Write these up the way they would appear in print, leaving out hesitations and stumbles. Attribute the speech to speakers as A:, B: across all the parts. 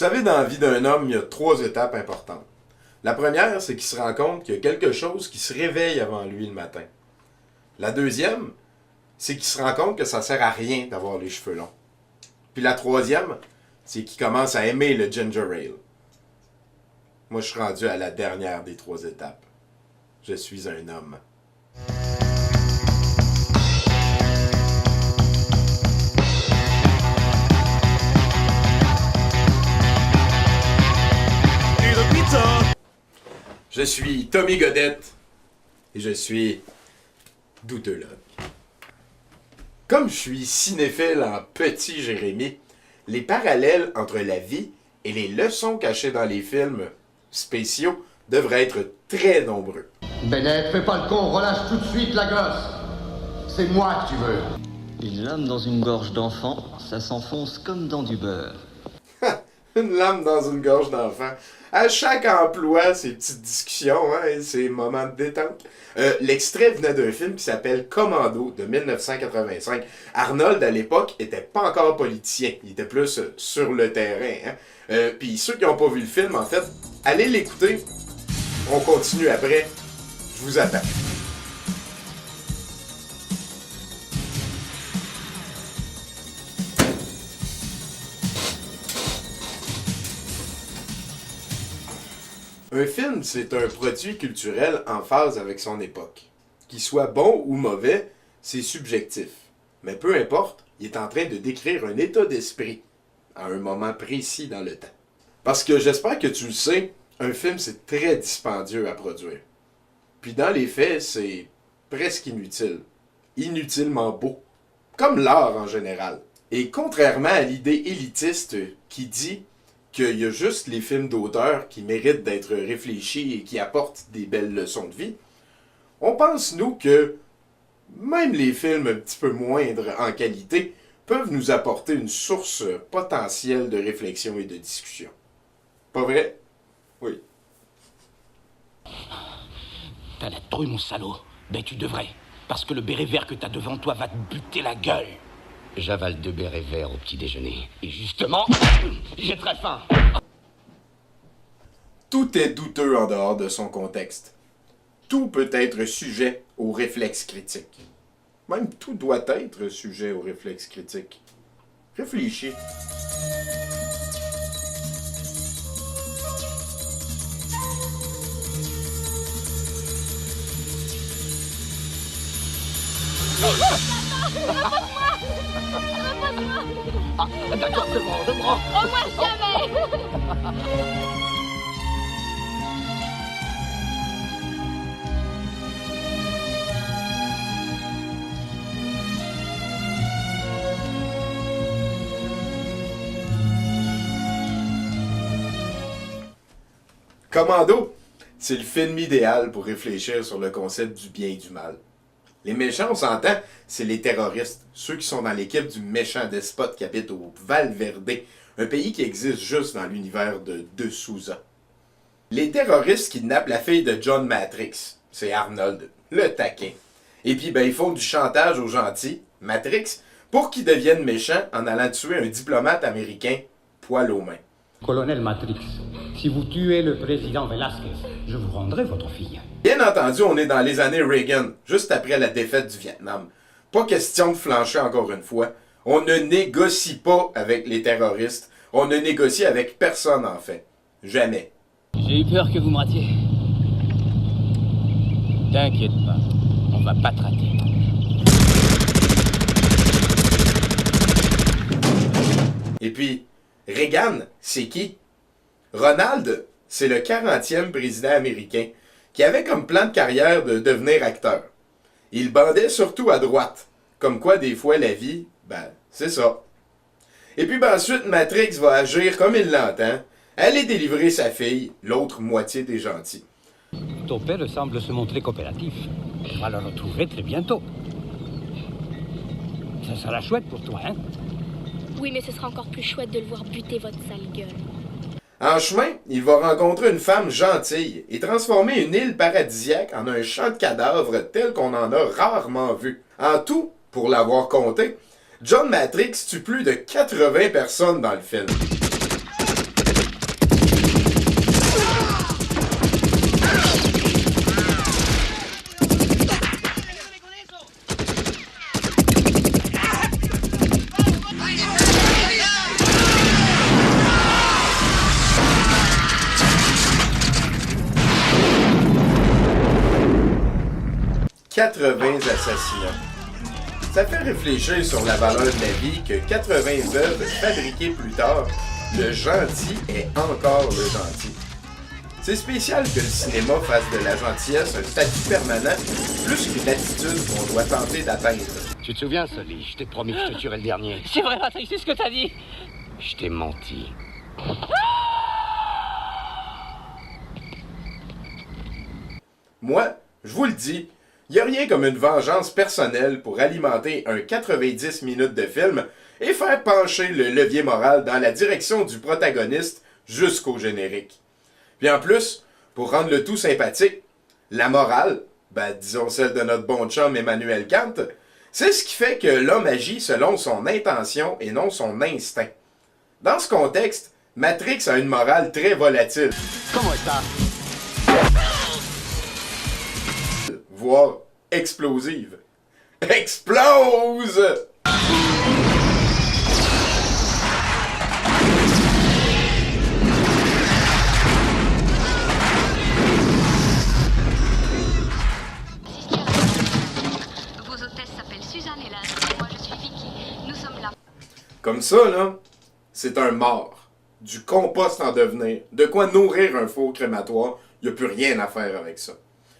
A: savez, dans la vie d'un homme, il y a 3 étapes importantes. La première, c'est qu'il se rend compte qu'il y a quelque chose qui se réveille avant lui le matin. La deuxième, c'est qu'il se rend compte que ça sert à rien d'avoir les cheveux longs. Puis la troisième, c'est qu'il commence à aimer le ginger ale. Moi, je suis rendu à la dernière des 3 étapes. Je suis un homme. Je suis Tommy Godette et je suis doutologue. Comme je suis cinéphile en petit Jérémy, les parallèles entre la vie et les leçons cachées dans les films spéciaux devraient être très nombreux.
B: Bennett, fais pas le con, relâche tout de suite la gosse. C'est moi que tu veux.
C: Une lame dans une gorge d'enfant, ça s'enfonce comme dans du beurre.
A: Une lame dans une gorge d'enfant. À chaque emploi, ces petites discussions, hein, et ces moments de détente. L'extrait venait d'un film qui s'appelle Commando de 1985. Arnold, à l'époque, était pas encore politicien. Il était plus sur le terrain. Hein. Puis ceux qui n'ont pas vu le film, en fait, allez l'écouter. On continue après. Je vous attends. Un film, c'est un produit culturel en phase avec son époque. Qu'il soit bon ou mauvais, c'est subjectif. Mais peu importe, il est en train de décrire un état d'esprit à un moment précis dans le temps. Parce que j'espère que tu le sais, un film, c'est très dispendieux à produire. Puis dans les faits, c'est presque inutile. Inutilement beau. Comme l'art en général. Et contrairement à l'idée élitiste qui dit qu'il y a juste les films d'auteur qui méritent d'être réfléchis et qui apportent des belles leçons de vie, on pense, nous, que même les films un petit peu moindres en qualité peuvent nous apporter une source potentielle de réflexion et de discussion. Pas vrai? Oui.
D: T'as la trouille, mon salaud. Ben tu devrais, parce que le béret vert que t'as devant toi va te buter la gueule. J'avale 2 bérets verts au petit déjeuner. Et justement, j'ai très faim.
A: Tout est douteux en dehors de son contexte. Tout peut être sujet au réflexe critique. Même tout doit être sujet au réflexe critique. Réfléchis.
D: Ah, d'accord, je prends.
E: Au moins jamais.
A: Commando, c'est le film idéal pour réfléchir sur le concept du bien et du mal. Les méchants, on s'entend, c'est les terroristes, ceux qui sont dans l'équipe du méchant despote qui habite au Val Verde, un pays qui existe juste dans l'univers de Sousa. Les terroristes kidnappent la fille de John Matrix, c'est Arnold, le taquin. Et puis, ils font du chantage aux gentils, Matrix, pour qu'ils deviennent méchants en allant tuer un diplomate américain, poil aux mains.
F: Colonel Matrix, si vous tuez le président Velasquez, je vous rendrai votre fille.
A: Bien entendu, on est dans les années Reagan, juste après la défaite du Vietnam. Pas question de flancher encore une fois. On ne négocie pas avec les terroristes. On ne négocie avec personne, en fait. Jamais.
F: J'ai eu peur que vous me ratiez. T'inquiète pas, on va pas te rater.
A: Et puis, Reagan, c'est qui? Ronald, c'est le 40e président américain qui avait comme plan de carrière de devenir acteur. Il bandait surtout à droite, comme quoi des fois la vie, c'est ça. Et puis ensuite, Matrix va agir comme il l'entend, aller délivrer sa fille, l'autre moitié des gentils.
F: Ton père semble se montrer coopératif. On va le retrouver très bientôt. Ça sera chouette pour toi, hein?
E: Oui, mais ce sera encore plus chouette de le voir buter votre sale gueule.
A: En chemin, il va rencontrer une femme gentille et transformer une île paradisiaque en un champ de cadavres tel qu'on en a rarement vu. En tout, pour l'avoir compté, John Matrix tue plus de 80 personnes dans le film. 80 assassinats. Ça fait réfléchir sur la valeur de la vie que 80 œuvres fabriquées plus tard, le gentil est encore le gentil. C'est spécial que le cinéma fasse de la gentillesse un statut permanent, plus qu'une attitude qu'on doit tenter d'atteindre.
D: Tu te souviens, Sully? Je t'ai promis que je te tuerais le dernier.
G: C'est vrai, Patrick, c'est ce que t'as dit.
D: Je t'ai menti.
A: Moi, je vous le dis, il n'y a rien comme une vengeance personnelle pour alimenter un 90 minutes de film et faire pencher le levier moral dans la direction du protagoniste jusqu'au générique. Puis en plus, pour rendre le tout sympathique, la morale, disons celle de notre bon chum Emmanuel Kant, c'est ce qui fait que l'homme agit selon son intention et non son instinct. Dans ce contexte, Matrix a une morale très volatile.
D: Comment ça?
A: Voire explosive. Explose!
H: Vos hôtesses s'appellent Suzanne et Lynn. Moi, je suis Vicky. Nous sommes là.
A: Comme ça, là, c'est un mort. Du compost en devenir. De quoi nourrir un four crématoire. Il n'y a plus rien à faire avec ça.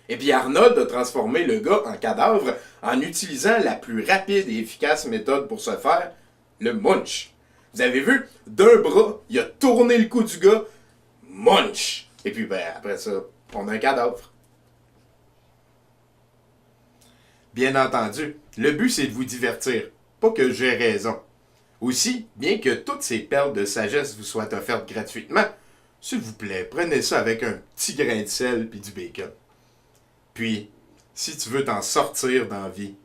A: Et puis Arnold a transformé le gars en cadavre en utilisant la plus rapide et efficace méthode pour ce faire, le munch. Vous avez vu? D'un bras, il a tourné le cou du gars, munch. Et puis après ça, on a un cadavre. Bien entendu, le but c'est de vous divertir, pas que j'ai raison. Aussi, bien que toutes ces perles de sagesse vous soient offertes gratuitement, s'il vous plaît, prenez ça avec un petit grain de sel puis du bacon. Puis, si tu veux t'en sortir dans la vie,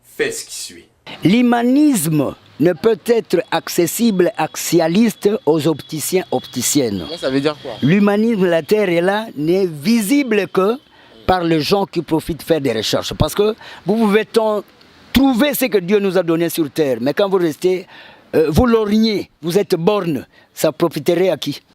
A: fais ce qui suit.
I: L'humanisme ne peut être accessible, axialiste aux opticiens, opticiennes.
J: Ça veut dire quoi?
I: L'humanisme, la Terre est là, n'est visible que par les gens qui profitent de faire des recherches. Parce que vous pouvez trouver ce que Dieu nous a donné sur Terre, mais quand vous restez, vous lorgnez, vous êtes borgne, ça profiterait à qui?